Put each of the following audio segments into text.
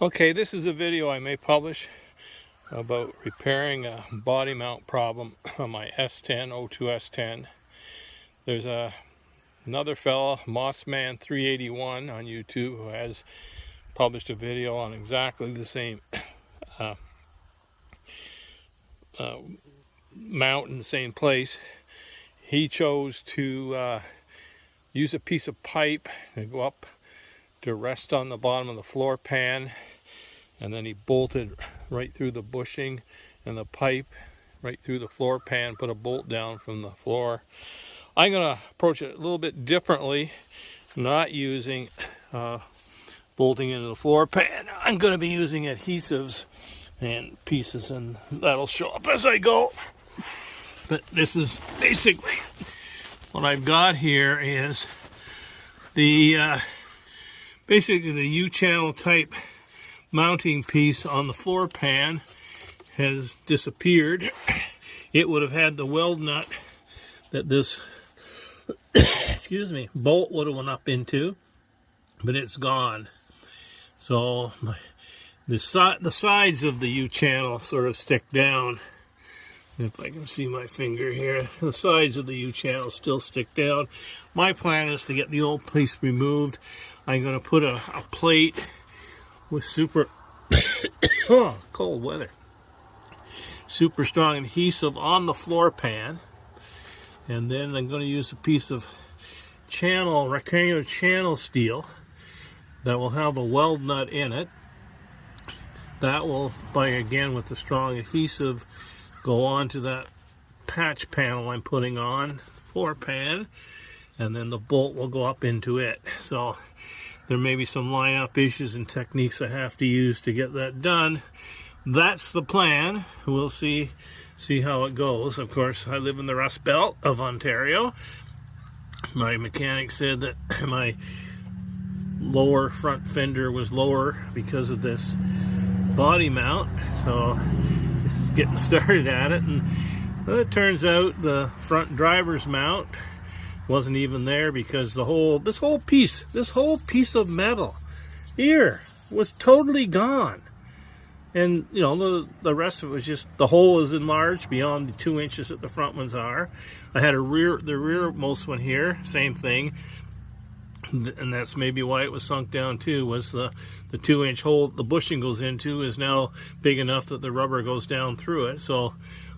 Okay, this is a video I may publish about repairing a body mount problem on my S10, O2 S10. There's another fella, Mossman381 on YouTube, who has published a video on exactly the same uh, uh, mount in the same place. He chose to use a piece of pipe and go up to rest on the bottom of the floor pan, and then he bolted right through the bushing and the pipe right through the floor pan, put a bolt down from the floor. I'm going to approach it a little bit differently, not using bolting into the floor pan. I'm going to be using adhesives and pieces, and that'll show up as I go. But this is basically what I've got here is the basically the U-channel type mounting piece on the floor pan has disappeared. It would have had the weld nut that this excuse me, bolt would have went up into, but it's gone. So the sides of the U-channel sort of stick down. If I can see my finger here, the sides of the U-channel still stick down. My plan is to get the old piece removed. I'm going to put a plate with super oh, cold weather, super strong adhesive on the floor pan, and then I'm going to use a piece of rectangular channel steel that will have a weld nut in it. That will, again with the strong adhesive, go onto that patch panel I'm putting on floor pan, and then the bolt will go up into it. So there may be some line-up issues and techniques I have to use to get that done. That's the plan. We'll see how it goes. Of course, I live in the Rust Belt of Ontario. My mechanic said that my lower front fender was lower because of this body mount, so getting started at it, and it turns out the front driver's mount wasn't even there because this whole piece of metal here was totally gone. And you know, the rest of it was just, the hole is enlarged beyond the 2 inches that the front ones are. I had the rearmost one here, same thing, and that's maybe why it was sunk down too, was the 2-inch hole the bushing goes into is now big enough that the rubber goes down through it. So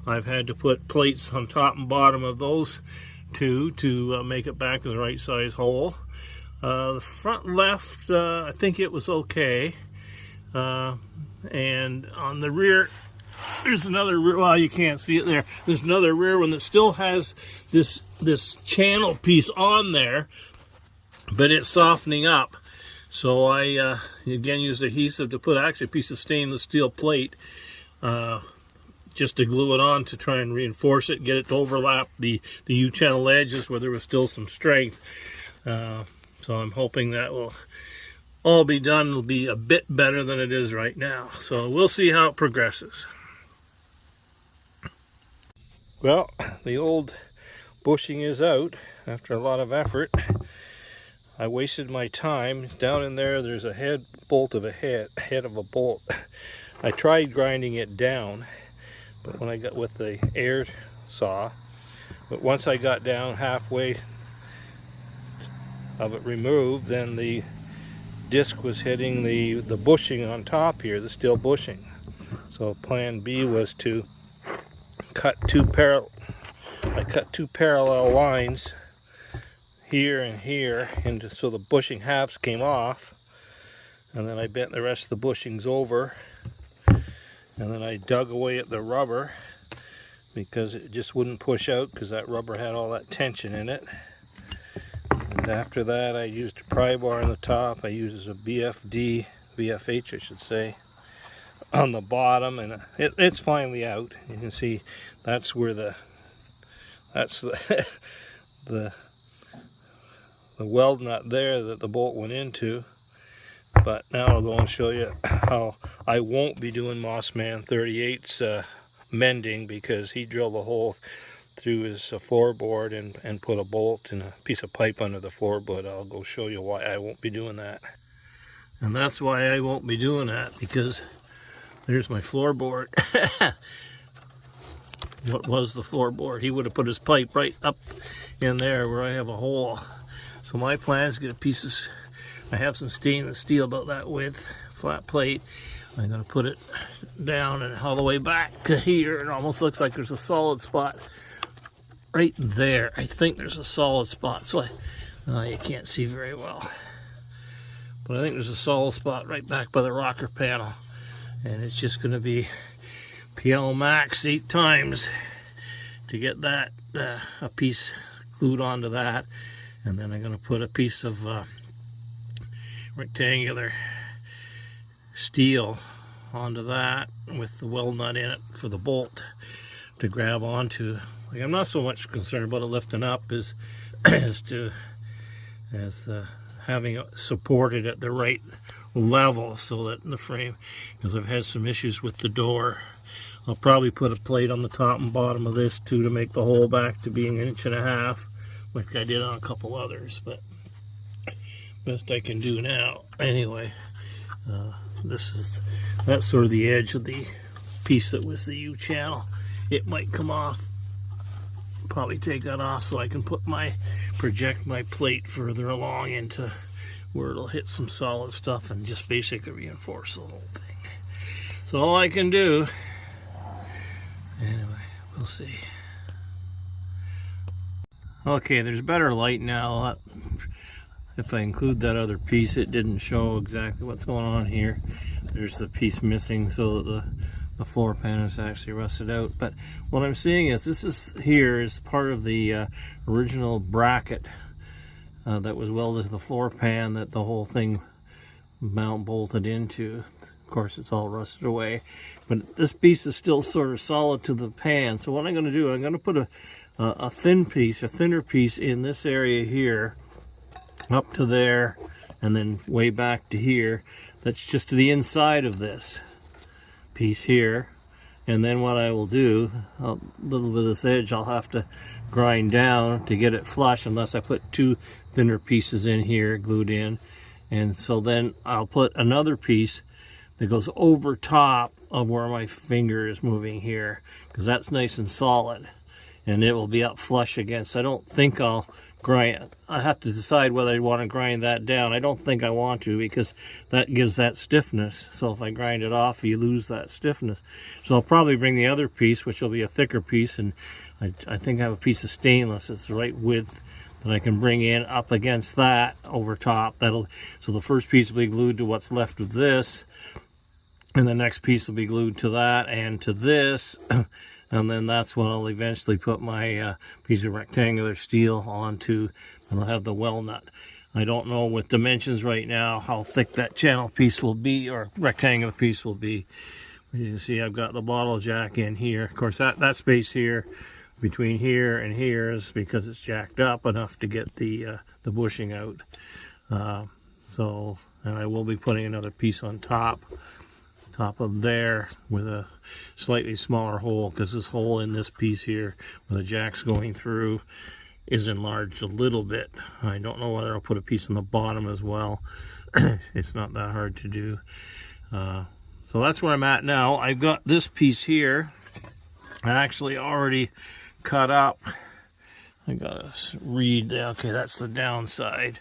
I've had to put plates on top and bottom of those two to make it back to the right size hole. The front left, I think it was okay. And on the rear, there's another rear, well, you can't see it there. There's another rear one that still has this channel piece on there, but it's softening up. So I again used adhesive to put actually a piece of stainless steel plate just to glue it on to try and reinforce it, get it to overlap the U-channel edges where there was still some strength. So I'm hoping that will all be done. It'll be a bit better than it is right now. So we'll see how it progresses. Well, the old bushing is out after a lot of effort. I wasted my time. Down in there, there's a head of a bolt. I tried grinding it down, but when I got with the air saw, but once I got down halfway of it removed, then the disc was hitting the bushing on top here, the steel bushing. So plan B was to cut two parallel lines here and here, and so the bushing halves came off, and then I bent the rest of the bushings over, and then I dug away at the rubber because it just wouldn't push out because that rubber had all that tension in it. And after that, I used a pry bar on the top. I used a VFH I should say, on the bottom, and it's finally out. You can see that's where the weld nut there that the bolt went into. But now I'll go and show you how I won't be doing Mossman38's mending, because he drilled a hole through his floorboard and put a bolt and a piece of pipe under the floorboard. I'll go show you why I won't be doing that. And that's why I won't be doing that, because there's my floorboard. What was the floorboard? He would have put his pipe right up in there where I have a hole. So my plan is to get a piece of, I have some stainless steel about that width, flat plate. I'm going to put it down and all the way back to here. It almost looks like there's a solid spot right there. I think there's a solid spot. So you can't see very well. But I think there's a solid spot right back by the rocker panel. And it's just going to be PL max 8 times to get that a piece glued onto that. And then I'm going to put a piece of rectangular steel onto that with the weld nut in it for the bolt to grab onto. Like, I'm not so much concerned about it lifting up as having it supported at the right level so that in the frame, because I've had some issues with the door. I'll probably put a plate on the top and bottom of this too to make the hole back to being 1.5 inches, like I did on a couple others, but best I can do now. Anyway, that's sort of the edge of the piece that was the U channel. It might come off. Probably take that off so I can project my plate further along into where it'll hit some solid stuff and just basically reinforce the whole thing. So all I can do, anyway, we'll see. Okay, there's better light now. If I include that other piece, it didn't show exactly what's going on here. There's the piece missing so that the floor pan is actually rusted out. But what I'm seeing is this is part of the original bracket that was welded to the floor pan that the whole thing mount bolted into. Of course, it's all rusted away. But this piece is still sort of solid to the pan. So what I'm going to do, I'm going to put a thinner piece in this area here, up to there, and then way back to here. That's just to the inside of this piece here. And then what I will do, a little bit of this edge I'll have to grind down to get it flush, unless I put 2 thinner pieces in here glued in. And so then I'll put another piece that goes over top of where my finger is moving here, because that's nice and solid and it will be up flush against. I don't think I'll grind. I have to decide whether I want to grind that down. I don't think I want to, because that gives that stiffness. So if I grind it off, you lose that stiffness. So I'll probably bring the other piece, which will be a thicker piece, and I think I have a piece of stainless. It's the right width that I can bring in up against that over top. So the first piece will be glued to what's left of this, and the next piece will be glued to that and to this. And then that's when I'll eventually put my piece of rectangular steel onto, and I'll have the weld nut. I don't know with dimensions right now how thick that channel piece will be, or rectangular piece will be. You can see I've got the bottle jack in here. Of course, that space here between here and here is because it's jacked up enough to get the bushing out. And I will be putting another piece on top of there with a slightly smaller hole, because this hole in this piece here where the jack's going through is enlarged a little bit. I don't know whether I'll put a piece on the bottom as well. It's not that hard to do. So that's where I'm at now. I've got this piece here I actually already cut up. I gotta read. Okay, that's the downside.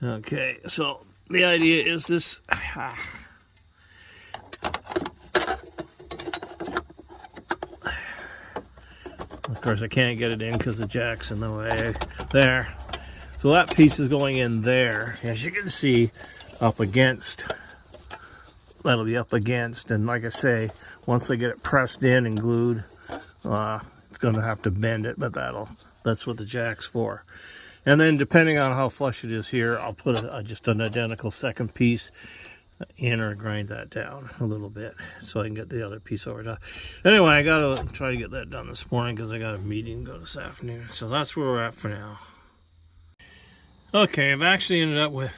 Okay, so the idea is this. Of course, I can't get it in because the jack's in the way. There. So that piece is going in there. As you can see, up against. That'll be up against. And like I say, once I get it pressed in and glued, it's going to have to bend it. But that's what the jack's for. And then depending on how flush it is here, I'll put just an identical second piece in, or grind that down a little bit so I can get the other piece over top. Anyway, I got to try to get that done this morning because I got a meeting to go this afternoon. So that's where we're at for now. Okay, I've actually ended up with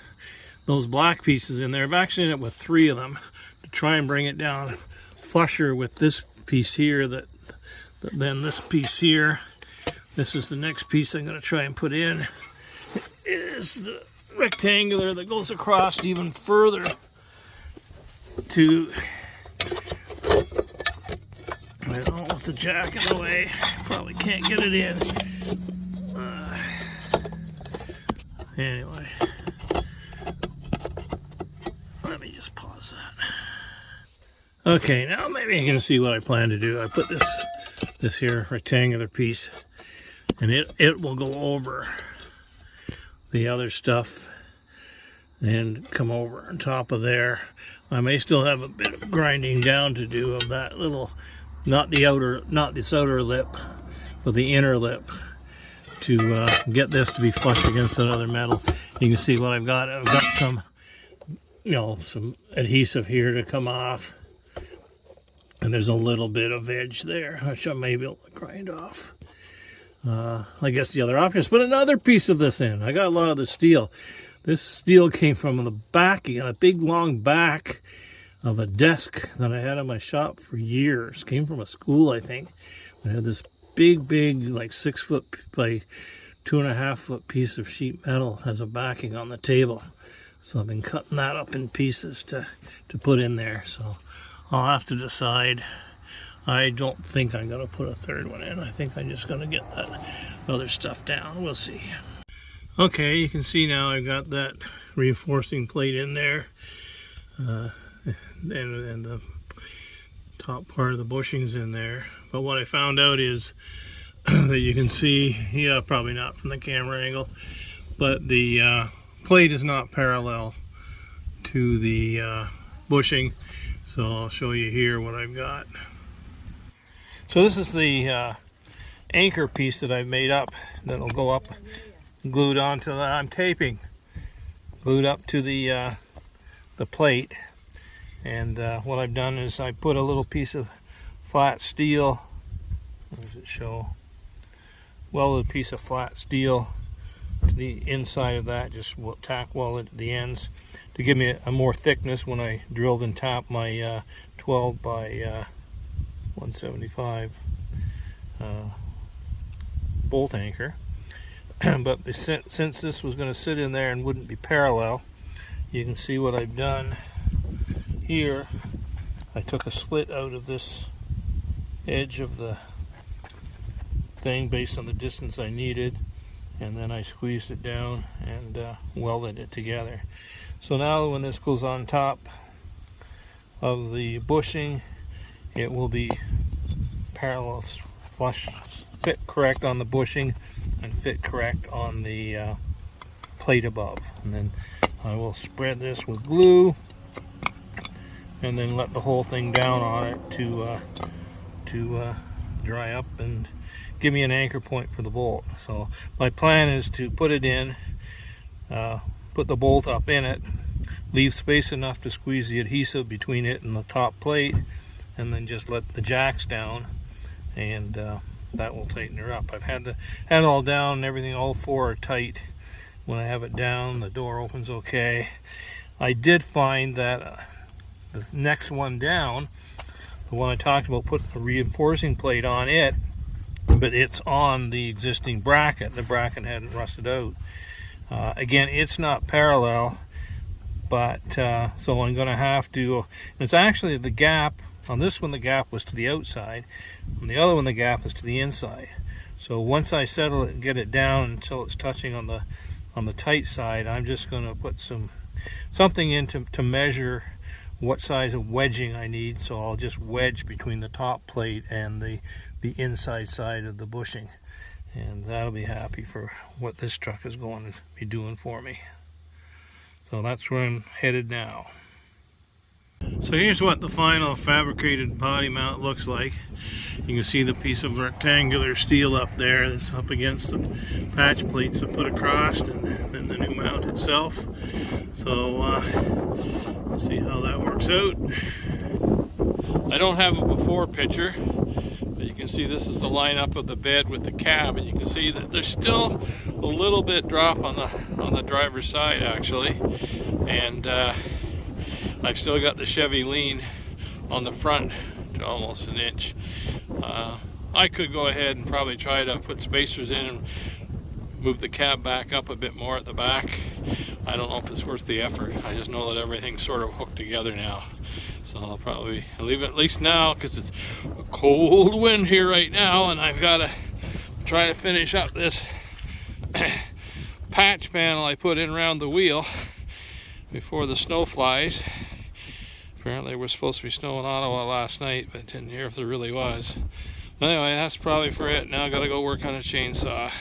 those black pieces in there. I've actually ended up with 3 of them to try and bring it down flusher with this piece here, then this piece here. This is the next piece I'm going to try and put in. It is the rectangular that goes across even further to, I don't know, with the jack in the way, probably can't get it in. Anyway, let me just pause that. Okay, now maybe you can see what I plan to do. I put this here rectangular piece, and it will go over the other stuff and come over on top of there. I may still have a bit of grinding down to do of that little, not this outer lip, but the inner lip, to get this to be flush against another metal. You can see what I've got. I've got some, some adhesive here to come off, and there's a little bit of edge there, which I may be able to grind off. I guess the other option is put another piece of this in. I got a lot of the steel. This steel came from the back, a big long back of a desk that I had in my shop for years. Came from a school, I think. I had this big, like 6 foot by 2.5 foot piece of sheet metal as a backing on the table. So I've been cutting that up in pieces to put in there. So I'll have to decide. I don't think I'm going to put a third one in. I think I'm just going to get that other stuff down. We'll see. Okay, you can see now I've got that reinforcing plate in there. And the top part of the bushing's in there. But what I found out is that you can see, yeah, probably not from the camera angle, but the plate is not parallel to the bushing. So I'll show you here what I've got. So this is the anchor piece that I've made up that'll go up, glued onto that. I'm taping, glued up to the plate. And what I've done is I put a little piece of flat steel, where does it show? Welded piece of flat steel to the inside of that, just tack welded at the ends to give me a more thickness when I drilled and tapped my 12 by 175 bolt anchor. But since this was going to sit in there and wouldn't be parallel, you can see what I've done here. I took a slit out of this edge of the thing based on the distance I needed, and then I squeezed it down and welded it together. So now when this goes on top of the bushing, it will be parallel, flush, fit correct on the bushing and fit correct on the plate above. And then I will spread this with glue and then let the whole thing down on it to dry up and give me an anchor point for the bolt. So my plan is to put it in, put the bolt up in it, leave space enough to squeeze the adhesive between it and the top plate, and then just let the jacks down, and that will tighten her up. I've had it all down and everything, all four are tight. When I have it down, the door opens okay. I did find that the next one down, the one I talked about, put a reinforcing plate on it, but it's on the existing bracket. The bracket hadn't rusted out. Again, it's not parallel, but so I'm going to have to, it's actually the gap, on this one the gap was to the outside, on the other one the gap is to the inside. So once I settle it and get it down until it's touching on the tight side, I'm just going to put something in to measure what size of wedging I need. So I'll just wedge between the top plate and the inside side of the bushing, and that'll be happy for what this truck is going to be doing for me. So that's where I'm headed now. So here's what the final fabricated body mount looks like. You can see the piece of rectangular steel up there that's up against the patch plates I put across, and then the new mount itself. So we'll see how that works out. I don't have a before picture, but you can see this is the lineup of the bed with the cab, and you can see that there's still a little bit drop on the driver's side actually, and I've still got the Chevy lean on the front to almost an inch. I could go ahead and probably try to put spacers in and move the cab back up a bit more at the back. I don't know if it's worth the effort. I just know that everything's sort of hooked together now. So I'll probably leave it at least now, because it's a cold wind here right now, and I've got to try to finish up this patch panel I put in around the wheel before the snow flies. Apparently we're supposed to be snow in Ottawa last night, but didn't hear if there really was. Anyway, that's probably for it. Now I gotta go work on a chainsaw.